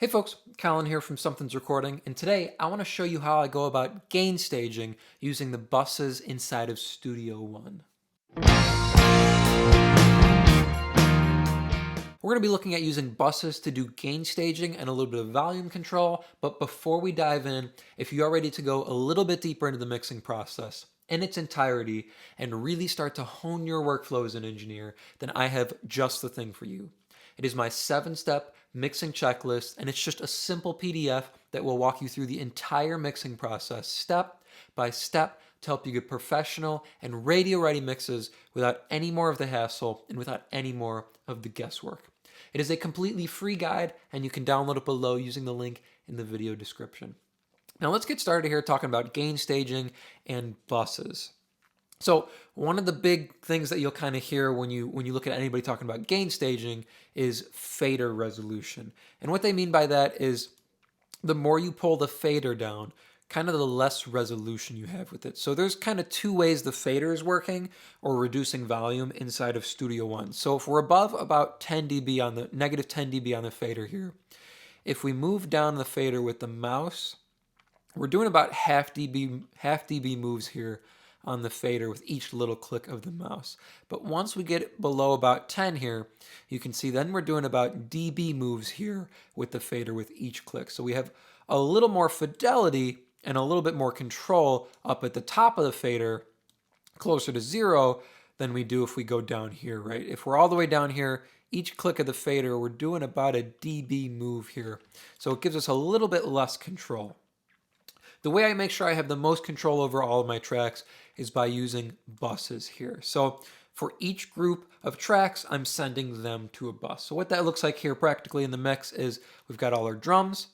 Hey folks, Colin here from Sumthins Recording, and today I want to show you how I go about gain staging using the buses inside of Studio One. We're going to be looking at using buses to do gain staging and a little bit of volume control, but before we dive in, if you are ready to go a little bit deeper into the mixing process in its entirety and really start to hone your workflow as an engineer, then I have just the thing for you. It is my 7-step mixing checklist, and it's just a simple PDF that will walk you through the entire mixing process step by step to help you get professional and radio-ready mixes without any more of the hassle and without any more of the guesswork. It is a completely free guide, and you can download it below using the link in the video description. Now let's get started here talking about gain staging and buses. So one of the big things that you'll kind of hear when you look at anybody talking about gain staging is fader resolution. And what they mean by that is the more you pull the fader down, kind of the less resolution you have with it. So there's kind of two ways the fader is working or reducing volume inside of Studio One. So if we're above about 10 dB on the negative 10 dB on the fader here, if we move down the fader with the mouse, we're doing about half dB moves here on the fader with each little click of the mouse. But once we get below about 10 here, you can see then we're doing about dB moves here with the fader with each click. So we have a little more fidelity and a little bit more control up at the top of the fader, closer to 0, than we do if we go down here, right? If we're all the way down here, each click of the fader, we're doing about a dB move here. So it gives us a little bit less control. The way I make sure I have the most control over all of my tracks is by using buses here. So for each group of tracks, I'm sending them to a bus. So what that looks like here practically in the mix is we've got all our drums.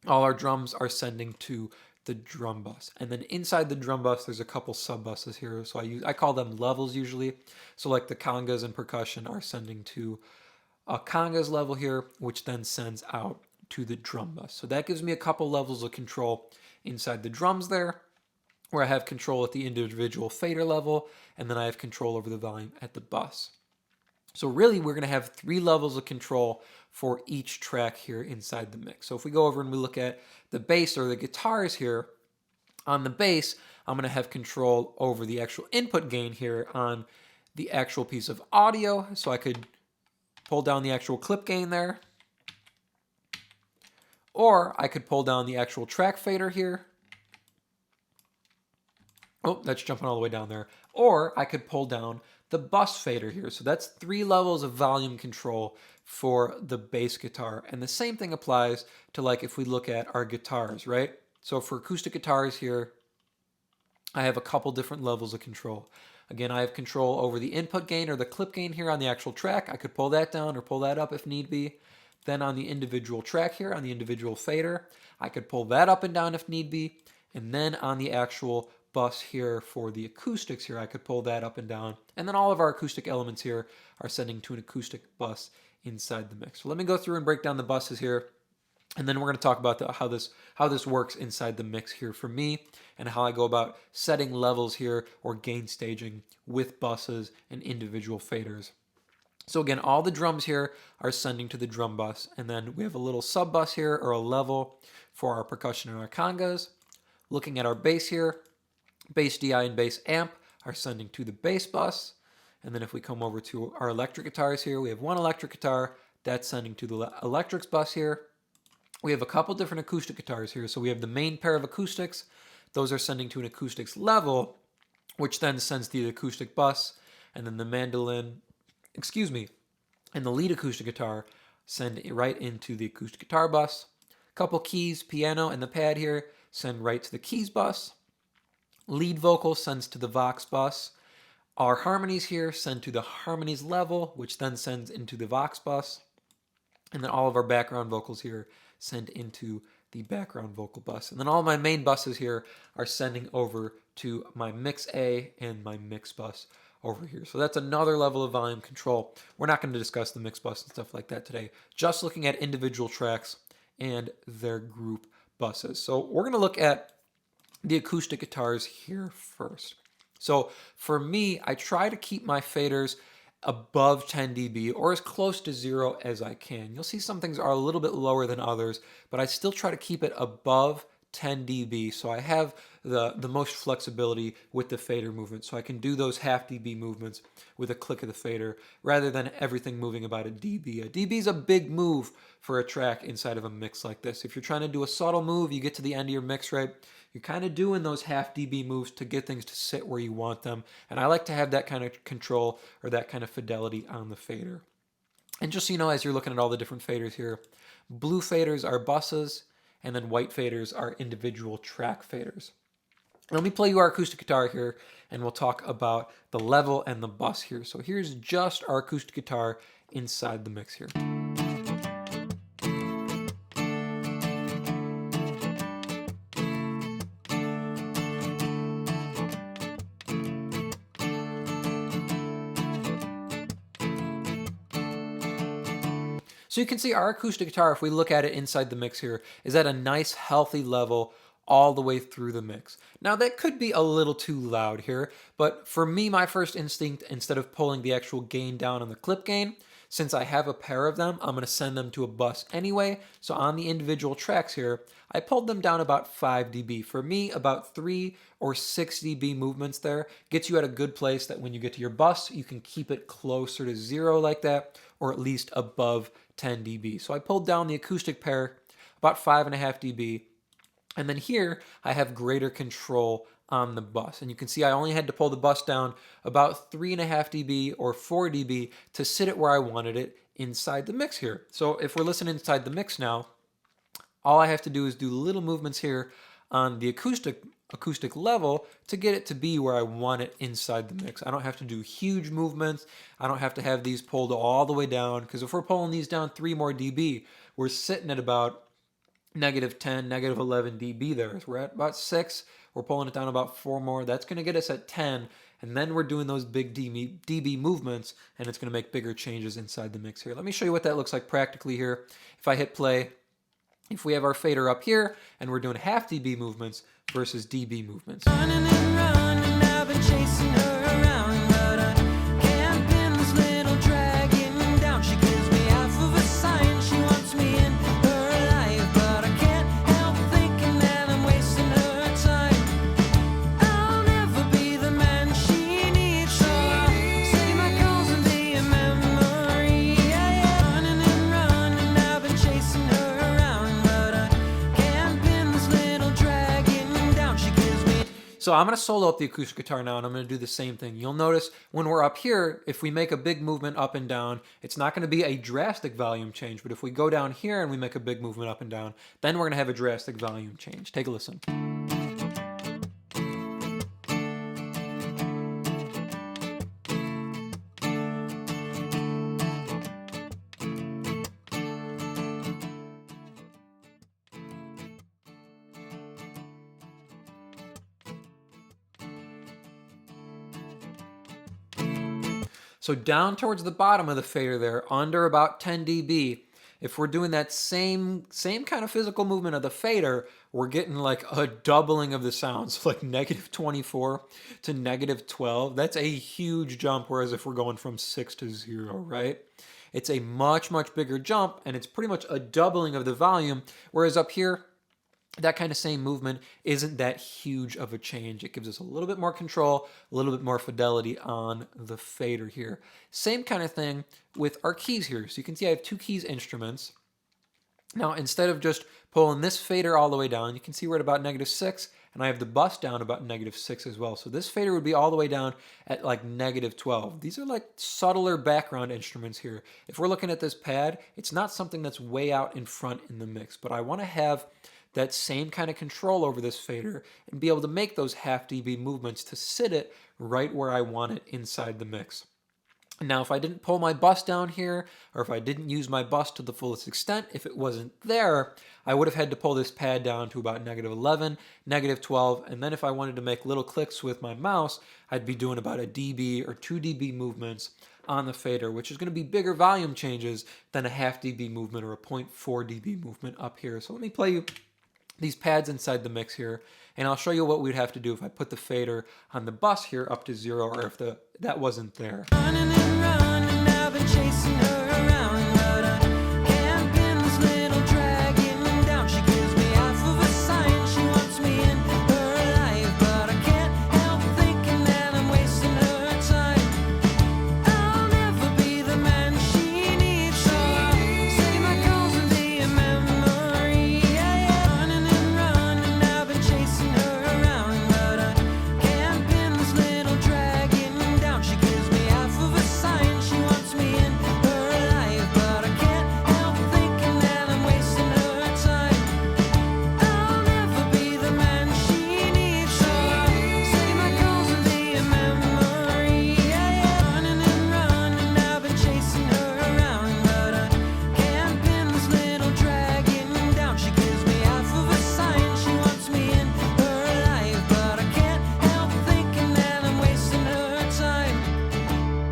All our drums are sending to the drum bus. And then inside the drum bus, there's a couple sub buses here. So I call them levels usually. So like the congas and percussion are sending to a congas level here, which then sends out to the drum bus. So that gives me a couple levels of control inside the drums there, where I have control at the individual fader level, and then I have control over the volume at the bus. So really, we're going to have 3 levels of control for each track here inside the mix. So if we go over and we look at the bass or the guitars here, on the bass, I'm going to have control over the actual input gain here on the actual piece of audio. So I could pull down the actual clip gain there, or I could pull down the actual track fader here. Oh, that's jumping all the way down there. Or I could pull down the bus fader here. So that's 3 levels of volume control for the bass guitar. And the same thing applies to like if we look at our guitars, right? So for acoustic guitars here, I have a couple different levels of control. Again, I have control over the input gain or the clip gain here on the actual track. I could pull that down or pull that up if need be. Then on the individual track here, on the individual fader, I could pull that up and down if need be. And then on the actual bus here for the acoustics here, I could pull that up and down. And then all of our acoustic elements here are sending to an acoustic bus inside the mix. So let me go through and break down the buses here. And then we're going to talk about how this works inside the mix here for me and how I go about setting levels here or gain staging with buses and individual faders. So again, all the drums here are sending to the drum bus, and then we have a little sub bus here or a level for our percussion and our congas. Looking at our bass here, bass DI and bass amp are sending to the bass bus. And then if we come over to our electric guitars here, we have one electric guitar that's sending to the electrics bus here. We have a couple different acoustic guitars here. So we have the main pair of acoustics. Those are sending to an acoustics level, which then sends to the acoustic bus. And then the mandolin, and the lead acoustic guitar send it right into the acoustic guitar bus. Couple keys, piano, and the pad here send right to the keys bus. Lead vocal sends to the Vox bus. Our harmonies here send to the harmonies level, which then sends into the Vox bus. And then all of our background vocals here send into the background vocal bus. And then all my main buses here are sending over to my mix A and my mix bus over here. So that's another level of volume control. We're not going to discuss the mix bus and stuff like that today. Just looking at individual tracks and their group buses. So we're going to look at the acoustic guitars here first. So for me, I try to keep my faders above 10 dB or as close to 0 as I can. You'll see some things are a little bit lower than others, but I still try to keep it above 10 dB, so I have the most flexibility with the fader movement, so I can do those half dB movements with a click of the fader rather than everything moving about a dB. A dB is a big move for a track inside of a mix like this. If you're trying to do a subtle move, you get to the end of your mix rate, you're kind of doing those half dB moves to get things to sit where you want them, and I like to have that kind of control or that kind of fidelity on the fader. And just so you know, as you're looking at all the different faders here, blue faders are buses, and then white faders are individual track faders. Let me play you our acoustic guitar here, and we'll talk about the level and the bus here. So here's just our acoustic guitar inside the mix here. So you can see our acoustic guitar, if we look at it inside the mix here, is at a nice healthy level all the way through the mix. Now that could be a little too loud here, but for me, my first instinct, instead of pulling the actual gain down on the clip gain, since I have a pair of them, I'm going to send them to a bus anyway. So on the individual tracks here, I pulled them down about 5 dB. For me, about 3 or 6 dB movements there gets you at a good place that when you get to your bus, you can keep it closer to 0 like that, or at least above 10 dB. So I pulled down the acoustic pair about 5.5 dB. And then here I have greater control on the bus. And you can see I only had to pull the bus down about 3.5 dB or 4 dB to sit it where I wanted it inside the mix here. So if we're listening inside the mix now, all I have to do is do little movements here on the acoustic level to get it to be where I want it inside the mix. I don't have to do huge movements. I don't have to have these pulled all the way down, because if we're pulling these down 3 more dB, we're sitting at about -10, -11 dB there. So we're at about 6. We're pulling it down about 4 more. That's going to get us at 10. And then we're doing those big dB movements, and it's going to make bigger changes inside the mix here. Let me show you what that looks like practically here. If I hit play, if we have our fader up here, and we're doing half dB movements versus dB movements. Running and running, I've been chasing her around, but I can't pin this little dragon down. She gives me half of a sign, she wants me in her life, but I can't help thinking that I'm wasting her time. I'll never be the man she needs, so I'll say my calls and be a memory. Yeah, yeah. Running and running, I've been chasing her around, but I can't pin this little dragon down. She gives me. So I'm going to solo up the acoustic guitar now, and I'm going to do the same thing. You'll notice when we're up here, if we make a big movement up and down, it's not going to be a drastic volume change. But if we go down here and we make a big movement up and down, then we're going to have a drastic volume change. Take a listen. So down towards the bottom of the fader there, under about 10 dB, if we're doing that same kind of physical movement of the fader, we're getting like a doubling of the sound. So like -24 to -12. That's a huge jump, whereas if we're going from 6 to 0, right? It's a much, much bigger jump, and it's pretty much a doubling of the volume, whereas up here, that kind of same movement isn't that huge of a change. It gives us a little bit more control, a little bit more fidelity on the fader here. Same kind of thing with our keys here. So you can see I have 2 keys instruments. Now, instead of just pulling this fader all the way down, you can see we're at about -6, and I have the bus down about -6 as well. So this fader would be all the way down at like -12. These are like subtler background instruments here. If we're looking at this pad, it's not something that's way out in front in the mix, but I want to have that same kind of control over this fader and be able to make those half dB movements to sit it right where I want it inside the mix. Now, if I didn't pull my bus down here, or if I didn't use my bus to the fullest extent, if it wasn't there, I would have had to pull this pad down to about -11, -12, and then if I wanted to make little clicks with my mouse, I'd be doing about a dB or 2 dB movements on the fader, which is going to be bigger volume changes than a half dB movement or a 0.4 dB movement up here. So let me play you these pads inside the mix here, and I'll show you what we'd have to do if I put the fader on the bus here up to 0, or if that wasn't there. Running and running, I've been chasing her around, but I can't pin this little dragon down. She gives me half of a sign, she wants me in her life, but I can't help thinking that I'm wasting her time. I'll never be the man she needs, so I'll say my calls and be a memory. Running and running, I've been chasing her around, but I can't pin this little dragon down. She gives me half of a sign, she wants me in her life, but I can't help thinking that I'm wasting her time. I'll never be the man she needs, so I'll say my calls and be a memory. Running and running, I've been chasing her around, but I can't pin this little dragon down. She gives me half of a sign, she wants me in her life, but I can't help thinking that I'm wasting her time.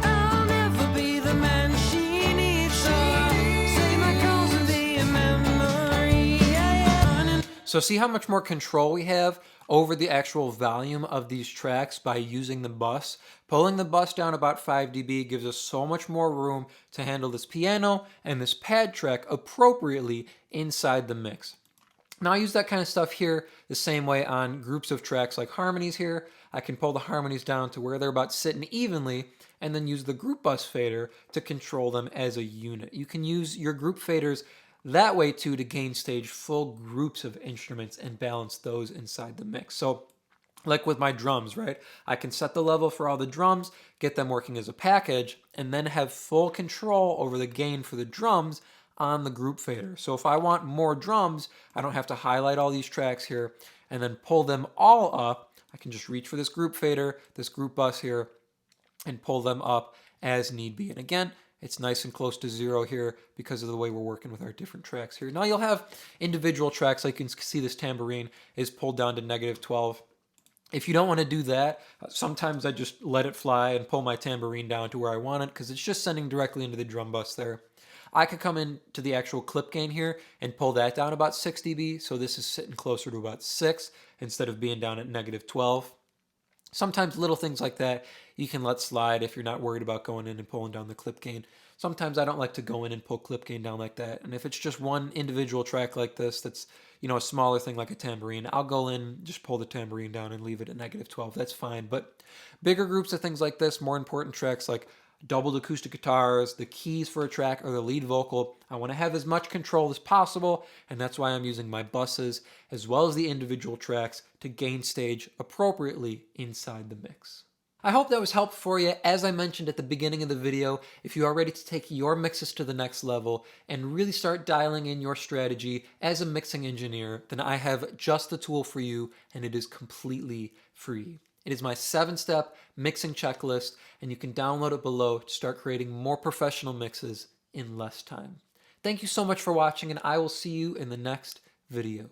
I'll never be the man she needs, so I'll say my calls and be a memory. Running. So see how much more control we have over the actual volume of these tracks by using the bus? Pulling the bus down about 5 dB gives us so much more room to handle this piano and this pad track appropriately inside the mix. Now I use that kind of stuff here the same way on groups of tracks like harmonies here. I can pull the harmonies down to where they're about sitting evenly and then use the group bus fader to control them as a unit. You can use your group faders that way too to gain stage full groups of instruments and balance those inside the mix. So like with my drums, right? I can set the level for all the drums, get them working as a package, and then have full control over the gain for the drums on the group fader. So if I want more drums, I don't have to highlight all these tracks here and then pull them all up. I can just reach for this group fader, this group bus here, and pull them up as need be. And again, it's nice and close to 0 here because of the way we're working with our different tracks here. Now you'll have individual tracks, like you can see this tambourine is pulled down to -12. If you don't want to do that, sometimes I just let it fly and pull my tambourine down to where I want it because it's just sending directly into the drum bus there. I could come into the actual clip gain here and pull that down about 6 dB, so this is sitting closer to about 6 instead of being down at -12. Sometimes little things like that you can let slide if you're not worried about going in and pulling down the clip gain. Sometimes I don't like to go in and pull clip gain down like that. And if it's just one individual track like this that's, a smaller thing like a tambourine, I'll go in, just pull the tambourine down and leave it at -12. That's fine. But bigger groups of things like this, more important tracks like doubled acoustic guitars, the keys for a track, or the lead vocal, I want to have as much control as possible, and that's why I'm using my buses as well as the individual tracks to gain stage appropriately inside the mix. I hope that was helpful for you. As I mentioned at the beginning of the video, if you are ready to take your mixes to the next level and really start dialing in your strategy as a mixing engineer, then I have just the tool for you, and it is completely free. It is my 7-step mixing checklist, and you can download it below to start creating more professional mixes in less time. Thank you so much for watching, and I will see you in the next video.